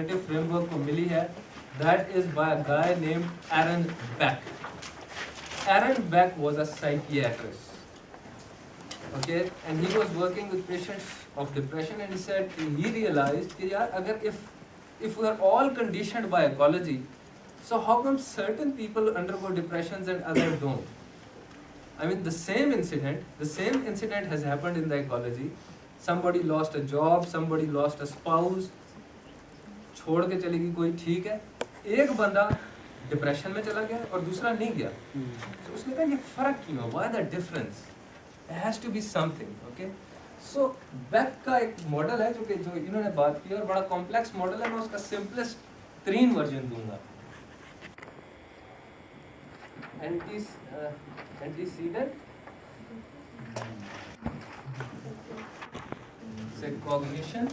Cognitive framework को मिली है, that is by a guy named Aaron Beck. Aaron Beck was a psychiatrist, okay, and he was working with patients of depression, and he said he realized कि यार अगर if we are all conditioned by ecology, so how come certain people undergo depressions and others don't? I mean, the same incident has happened in the ecology. Somebody lost a job, somebody lost a spouse, छोड़ के चली गई कोई, ठीक है, एक बंदा depression में चला गया और दूसरा नहीं गया. तो उसने कहा ये फर्क क्यों है? Why the difference? There has to be something, okay? So Beck का एक मॉडल है जो इन्होंने बात की, और बड़ा कॉम्प्लेक्स मॉडल है. मैं उसका सिंपलेस्ट तरीन वर्जन दूंगा. एंटीसीडेंट से कॉग्निशन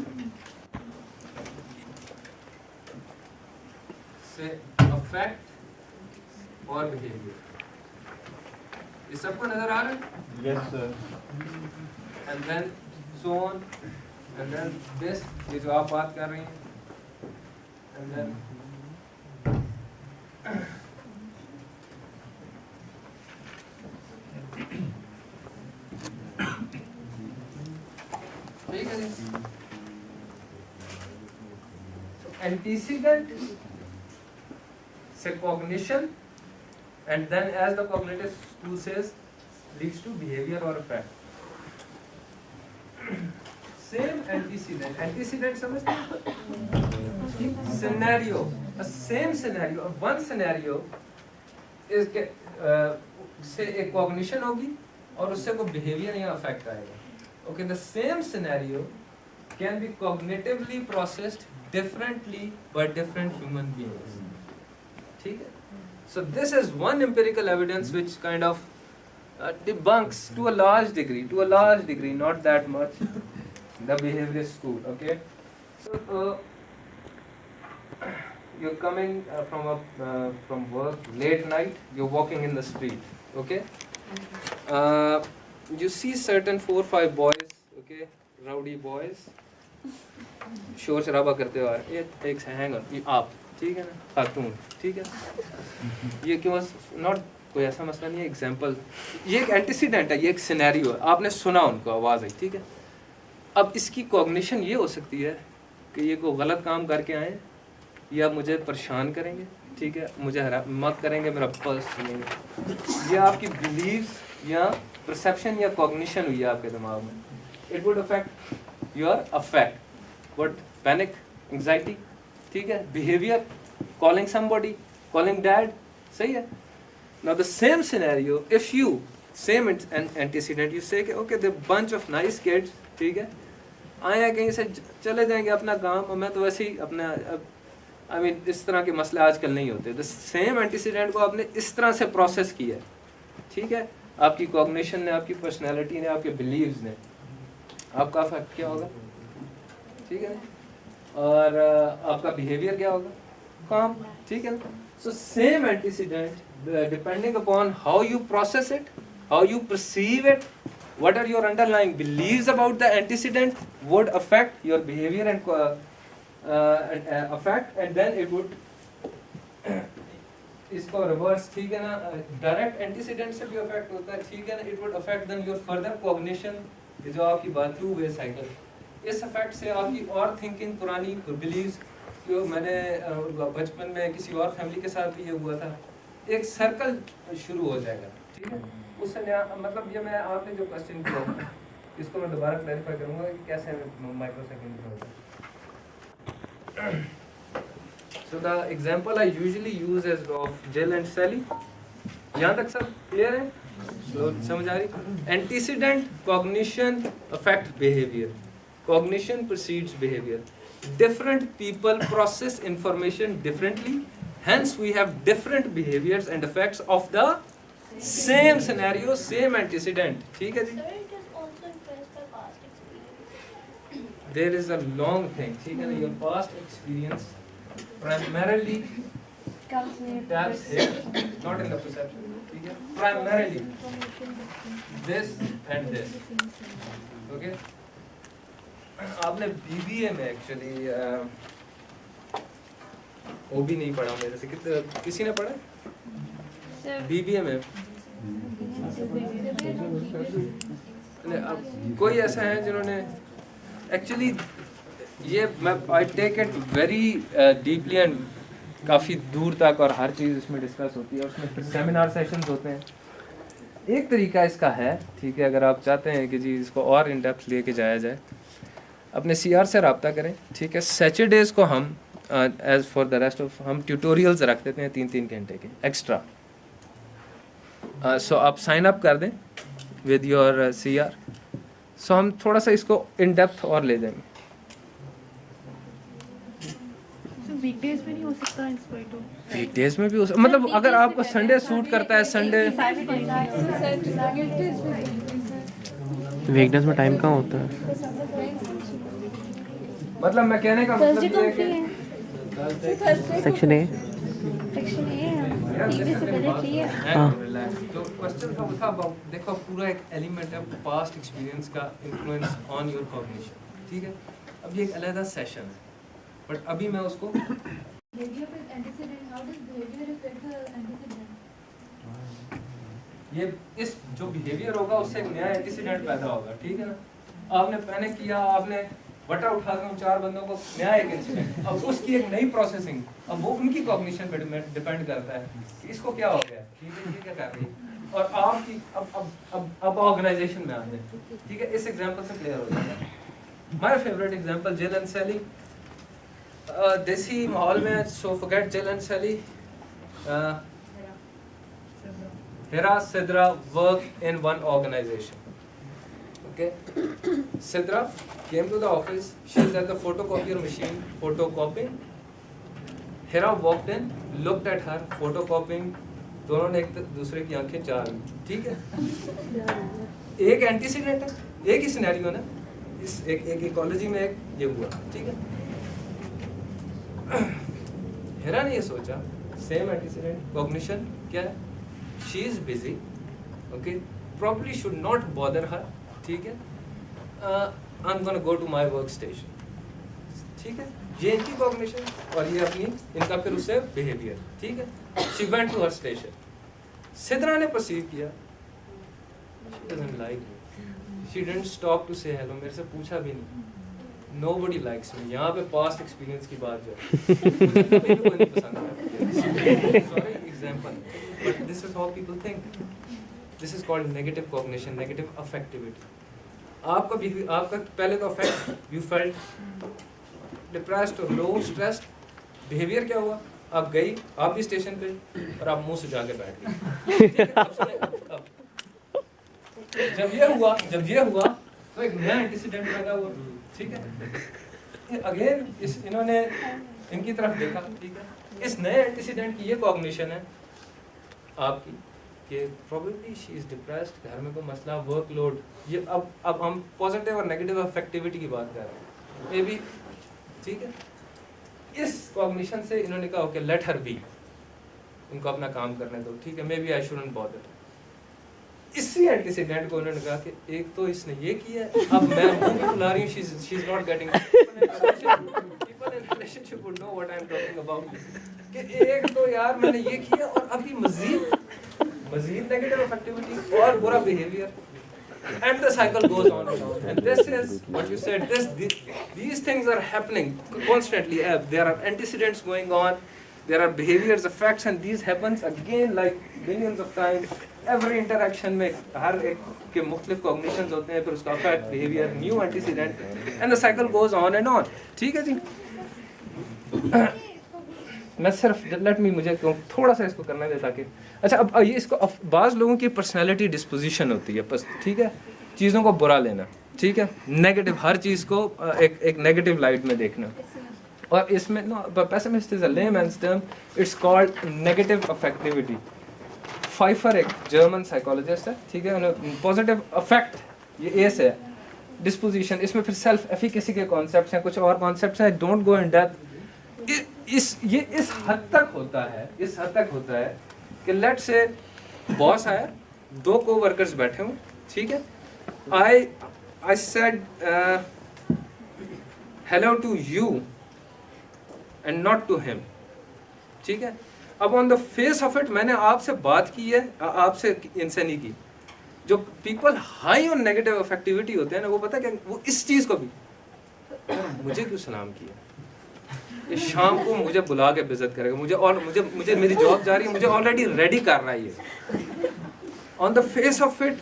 से अफेक्ट और बिहेवियर. ये सबको नजर आ रहा है? Yes, sir. And then so on, and then this, ये जो आप बात कर रही हैं, and then ठीक है जी. Antecedent से cognition, and then as the cognitive tool says, leads to behavior or effect. Same antecedent समझते हैं? Scenario, a same scenario, one scenario is से एक cognition होगी और उससे कोई behavior या effect आएगा. Okay, the same scenario can be cognitively processed differently by different human beings. ठीक है? So this is one empirical evidence which kind of debunks to a large degree, not that much, the behaviorist school. Okay, so you're coming from work late night, you're walking in the street. Okay, you see certain 4 or 5 boys, okay, rowdy boys, शोर शराबा करते हुए एक hang on, आप ठीक है ना, खातून ठीक है, ये क्यों, नॉट कोई ऐसा मसला नहीं है, एग्जांपल, ये एक एंटीसीडेंट है, ये एक सिनेरियो है, आपने सुना, उनको आवाज़ आई, ठीक है. अब इसकी कॉग्निशन ये हो सकती है कि ये कोई गलत काम करके आए या मुझे परेशान करेंगे, ठीक है, मुझे मत करेंगे, मेरा पर्स छीनेंगे, ये आपकी बिलीव्स या परसेप्शन या कॉग्निशन हुई है आपके दिमाग में. It would affect your affect, what, panic, anxiety, ठीक है, behaviour, calling somebody, calling dad, सही है. Now the same scenario, if you same antecedent, you say कि okay, the bunch of nice kids, ठीक है, आए हैं कहीं से, चले जाएंगे अपना काम, और मैं तो वैसे ही अपना, I mean, इस तरह के मसले आजकल नहीं होते. The same antecedent को आपने इस तरह से प्रोसेस किया, ठीक है, आपकी कॉग्निशन ने, आपकी पर्सनैलिटी ने, आपके बिलीव्स ने, आपका अफेक्ट क्या होगा, ठीक है, और आपका बिहेवियर क्या होगा, काम, ठीक है. So same antecedent, depending upon how you process it, how you perceive it, what are your underlying beliefs about the antecedent, would affect your behavior and affect, and then it would इसको reverse, ठीक है ना, direct antecedent से भी affect होता है, ठीक है ना, it would affect then your further cognition, ये जो आपकी बात two way cycle, इस effect से आपकी और thinking, पुरानी beliefs, जो मैंने बचपन में किसी और फैमिली के साथ भी ये हुआ था, एक सर्कल शुरू हो जाएगा, ठीक है. उससे मतलब ये मैं आपने जो क्वेश्चन किया, इसको मैं दोबारा क्लैरिफाई करूंगा कि कैसे माइक्रोसेकंड में होता है. So the example I usually use is of जिल एंड सैली. यहाँ तक सब क्लियर है, समझ आ रही? Antecedent, cognition affect behaviour, cognition precedes behaviour. Different people process information differently, hence we have different behaviors and effects of the same scenario, same antecedent. ठीक है जी? Sir, it is also influenced by past experience. There is a long thing, ठीक है ना, your past experience primarily taps here, not in the perception, ठीक है, primarily this and this, okay. आपने BBA में actually वो भी नहीं पढ़ा मेरे से, कितने किसी ने पढ़ा? सर बीबीए में अब कोई ऐसा है जिन्होंने एक्चुअली ये मैं I take it very deeply and काफ़ी दूर तक, और हर चीज़ इसमें डिस्कस होती है, उसमें फिर सेमिनार सेशंस होते हैं। एक तरीका इसका है, ठीक है, अगर आप चाहते हैं कि जी इसको और इन डेप्थ लेके जाया जाए, अपने सीआर से रब्ता करें, ठीक है। सैटरडेज़ को हम as for the rest of हम ट्यूटोरियल्स रख देते हैं 3-3 घंटे के एक्स्ट्रा। सो आप साइन अप कर दें विद योर सीआर, सो हम थोड़ा सा इसको इन डेप्थ और ले जाएंगे। वीकडेज में नहीं हो सकता इंस्पाइटो? वीकडेज में भी हो मतलब अगर आपको संडे सूट करता है, संडे वीकडेज में टाइम कहाँ होता है? मतलब मैं कहने का मतलब ये है कि section A section A TV से पहले फ्री है। तो क्वेश्चन का था about, देखो पूरा एक एलिमेंट है पास्ट एक्सपीरियंस का इन्फ्लुएंस ऑन योर कॉग्निशन, ठीक है। अब ये एक अलग सेशन है, बट अभी मैं उसको ये इस जो बिहेवियर होगा उससे एक नया एंटीसीडेंट पैदा होगा, ठीक है ना। आपने पैनिक किया, आपने बटा उठा के 4 बंदों को, नया एक इंसिडेंट, अब उसकी एक नई प्रोसेसिंग, अब वो उनकी कॉग्निशन पे डिपेंड करता है कि इसको क्या हो गया, ठीक है, ये क्या कर रही है, और आपकी अब ऑर्गेनाइजेशन में आते हैं, ठीक है। इस एग्जांपल से क्लियर हो जाएगा। My favourite example Jill and Sally, देसी माहौल में, so forget Jill and Sally, Hira Sidra work in one organization. Okay, Sidra came to the office. She's at the photocopier machine photocopying. Hira walked in, looked at her photocopying. दोनों ने एक दूसरे की आंखें चार ली, ठीक है। एक एंटीसीडेंट है, एक ही सिनेरियो ना, इस एक इकोलॉजी में एक ये हुआ, ठीक है। हिरा ने ये सोचा, सेम एंटीसीडेंट, कॉग्निशन क्या है, she is busy, okay, probably should not bother her, ठीक है, I'm gonna go to my workstation, ठीक है। ये इनकी कॉग्निशन और ये अपनी इनका फिर उससे बिहेवियर, ठीक है। she went to her station, Sidra ने परसीव किया she doesn't like me, she didn't stop to say hello, मेरे से पूछा भी नहीं, nobody likes me, यहाँ पे past experience की बात जो है मुझे कोई नहीं पसंद है, sorry example, but this is how people think, this is called negative cognition, negative affectivity. आपका पहले तो affect, you felt depressed or low, stressed, behavior क्या हुआ, आप गई, आप भी स्टेशन पे और आप मुंह सुजा के बैठ गई, जब ये हुआ तो एक नया इंसिडेंट पैदा हुआ, ठीक है। अगेन इन्होंने इनकी तरफ देखा, ठीक है। इस नए इंसिडेंट की ये कॉग्निशन है आपकी कि प्रोबेबली शी इज डिप्रेस्ड, घर में कोई मसला, वर्कलोड, ये अब हम पॉजिटिव और नेगेटिव अफेक्टिविटी की बात कर रहे हैं, मे बी, ठीक है। इस कॉग्निशन से इन्होंने कहा ओके लेट हर बी, इनको अपना काम करने दो, ठीक है, maybe I shouldn't bother. इसी एंटीसीडेंट को उन्होंने कहा कि एक तो इसने ये किया, अब मैं मुंह भी फुला रही हूँ, she is not getting, people in relationship would know what I am talking about, कि एक तो यार मैंने ये किया और अभी मजीद नेगेटिव अफेक्टिविटी और बुरा behaviour, and the cycle goes on and on, and this is what you said, these things are happening constantly. There are antecedents going on, there are behaviors, effects, and these happens again like millions of times. Every interaction में हर एक के मुख्तलिफ cognitions होते हैं, फिर उसका effect, behavior, new antecedent, and the cycle goes on and on. ठीक है जी। मैं सिर्फ मुझे थोड़ा सा इसको करना दे ताकि अच्छा, अब ये इसको बाज़ लोगों की पर्सनैलिटी डिस्पोजिशन होती है बस, ठीक है, चीज़ों को बुरा लेना, ठीक है, नेगेटिव, हर चीज़ को एक नेगेटिव लाइट में देखना, और इसमें no pessimist is a layman's term, it's called negative affectivity. Pfeiffer एक जर्मन साइकोलॉजिस्ट है, ठीक है, उन्हें पॉजिटिव अफेक्ट, ये एस है, डिस्पोजिशन, इसमें फिर सेल्फ एफिकेसी के कॉन्सेप्ट्स हैं, कुछ और कॉन्सेप्ट्स हैं, डोंट गो इन डेप्थ। इस हद तक होता है कि लेट से बॉस आया, 2 कोवर्कर्स बैठे हुए, ठीक है, I said hello to you and not to him, ठीक है। अब on the face of it मैंने आपसे बात की है, आपसे इनसे नहीं की। जो पीपल हाई ऑन नेगेटिव अफेक्टिविटी होते हैं ना, वो पता क्या, वो इस चीज को भी मुझे क्यों सलाम किया, ये शाम को मुझे बुला के बेइज्जत करेगा, मुझे और मुझे मेरी जॉब जा रही है, मुझे ऑलरेडी रेडी कर रहा है ये। On the face of it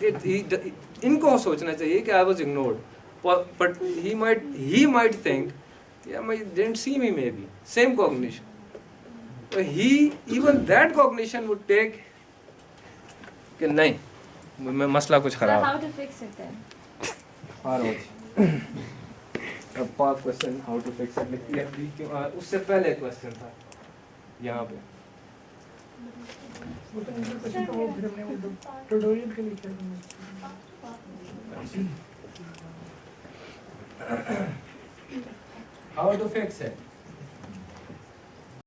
इनको सोचना चाहिए कि I was ignored, but he might think yeah, I didn't see me maybe. Same cognition. Even that cognition would take कि नहीं, मैं मसला कुछ खराब। How to fix it then? Question how to fix it, उससे पहले क्वेश्चन था यहाँ पे। ट्यूटोरियल के लिए क्या करना है? How to fix it?